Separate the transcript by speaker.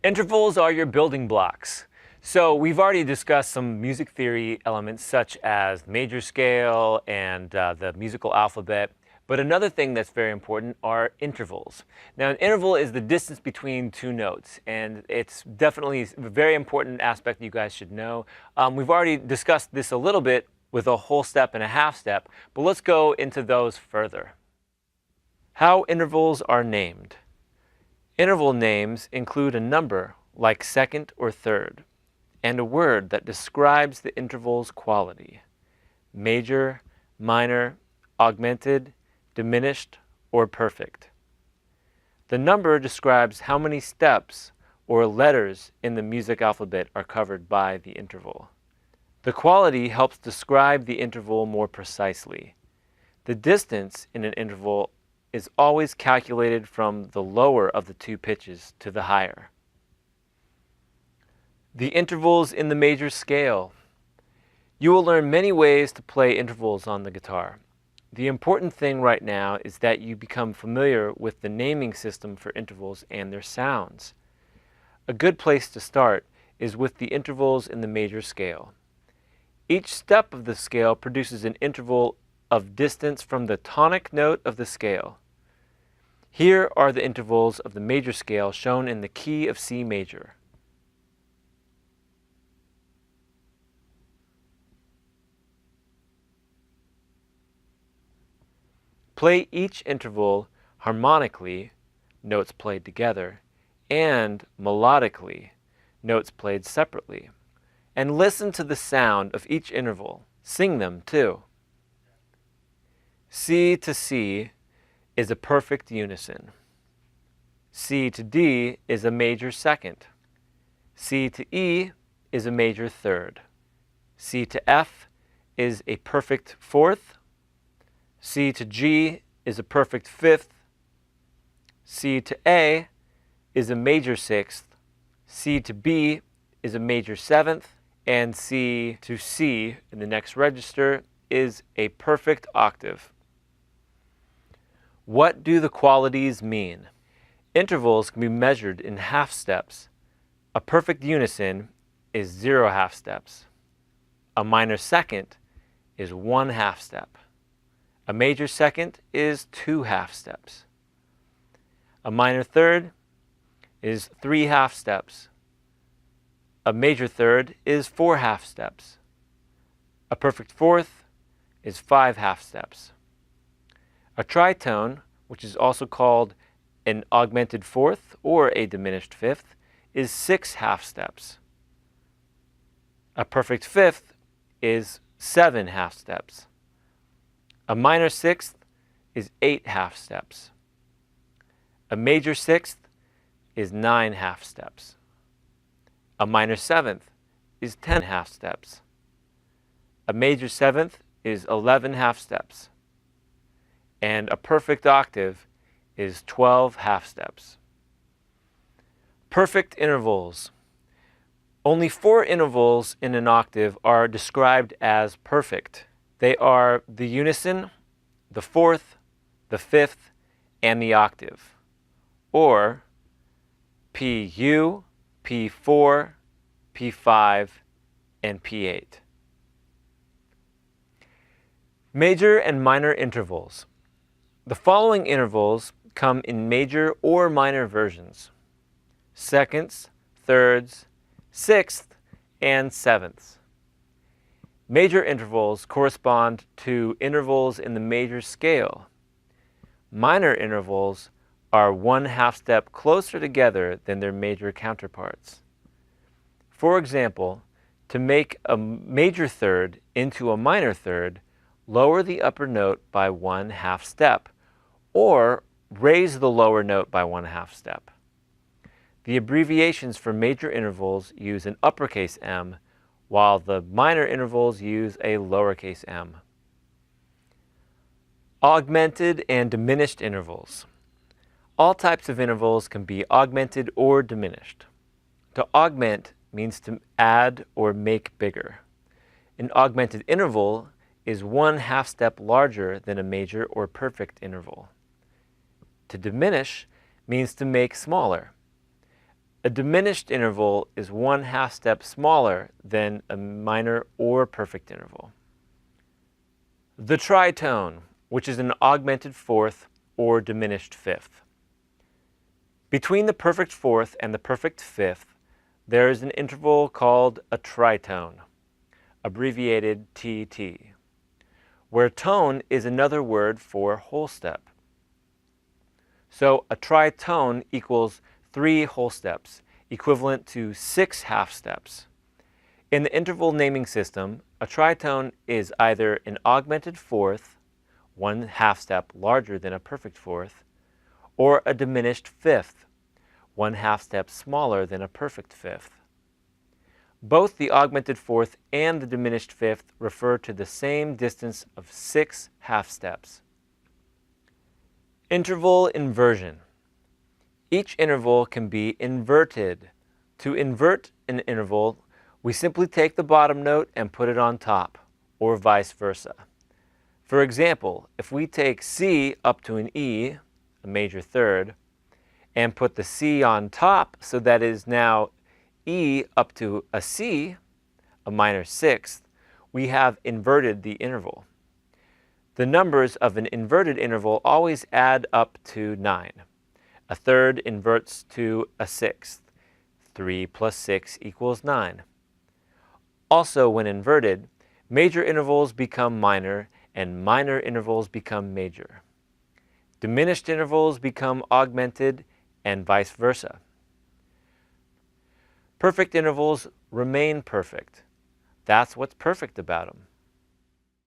Speaker 1: Intervals are your building blocks. So we've already discussed some music theory elements such as major scale and the musical alphabet. But another thing that's very important are intervals. Now, an interval is the distance between two notes, and it's definitely a very important aspect you guys should know. We've already discussed this a little bit with a whole step and a half step, but let's go into those further. How intervals are named. Interval names include a number, like second or third, and a word that describes the interval's quality: major, minor, augmented, diminished, or perfect. The number describes how many steps or letters in the music alphabet are covered by the interval. The quality helps describe the interval more precisely. The distance in an interval is always calculated from the lower of the two pitches to the higher. The intervals in the major scale. You will learn many ways to play intervals on the guitar. The important thing right now is that you become familiar with the naming system for intervals and their sounds. A good place to start is with the intervals in the major scale. Each step of the scale produces an interval of distance from the tonic note of the scale. Here are the intervals of the major scale shown in the key of C major. Play each interval harmonically, notes played together, and melodically, notes played separately. And listen to the sound of each interval. Sing them too. C to C is a perfect unison. C to D is a major second. C to E is a major third. C to F is a perfect fourth. C to G is a perfect fifth. C to A is a major sixth. C to B is a major seventh. And C to C in the next register is a perfect octave. What do the qualities mean? Intervals can be measured in half steps. A perfect unison is 0 half steps. A minor second is 1 half step. A major second is 2 half steps. A minor third is 3 half steps. A major third is 4 half steps. A perfect fourth is 5 half steps. A tritone, which is also called an augmented fourth or a diminished fifth, is 6 half steps. A perfect fifth is 7 half steps. A minor sixth is 8 half steps. A major sixth is 9 half steps. A minor seventh is 10 half steps. A major seventh is 11 half steps. And a perfect octave is 12 half steps. Perfect intervals. Only 4 intervals in an octave are described as perfect. They are the unison, the fourth, the fifth, and the octave, or Pu, P4, P5, and P8. Major and minor intervals. The following intervals come in major or minor versions: seconds, thirds, sixths, and sevenths. Major intervals correspond to intervals in the major scale. Minor intervals are 1 half step closer together than their major counterparts. For example, to make a major third into a minor third, lower the upper note by 1 half step, or raise the lower note by 1 half step. The abbreviations for major intervals use an uppercase M, while the minor intervals use a lowercase m. Augmented and diminished intervals. All types of intervals can be augmented or diminished. To augment means to add or make bigger. An augmented interval is 1 half step larger than a major or perfect interval. To diminish means to make smaller. A diminished interval is 1/2 step smaller than a minor or perfect interval. The tritone, which is an augmented fourth or diminished fifth. Between the perfect fourth and the perfect fifth, there is an interval called a tritone, abbreviated TT, where tone is another word for whole step. So a tritone equals 3 whole steps, equivalent to 6 half steps. In the interval naming system, a tritone is either an augmented fourth, 1/2 step larger than a perfect fourth, or a diminished fifth, 1/2 step smaller than a perfect fifth. Both the augmented fourth and the diminished fifth refer to the same distance of 6 half steps. Interval inversion. Each interval can be inverted. To invert an interval, we simply take the bottom note and put it on top, or vice versa. For example, if we take C up to an E, a major third, and put the C on top so that it is now E up to a C, a minor sixth, we have inverted the interval. The numbers of an inverted interval always add up to 9. A third inverts to a sixth. 3 plus 6 equals 9. Also, when inverted, major intervals become minor and minor intervals become major. Diminished intervals become augmented and vice versa. Perfect intervals remain perfect. That's what's perfect about them.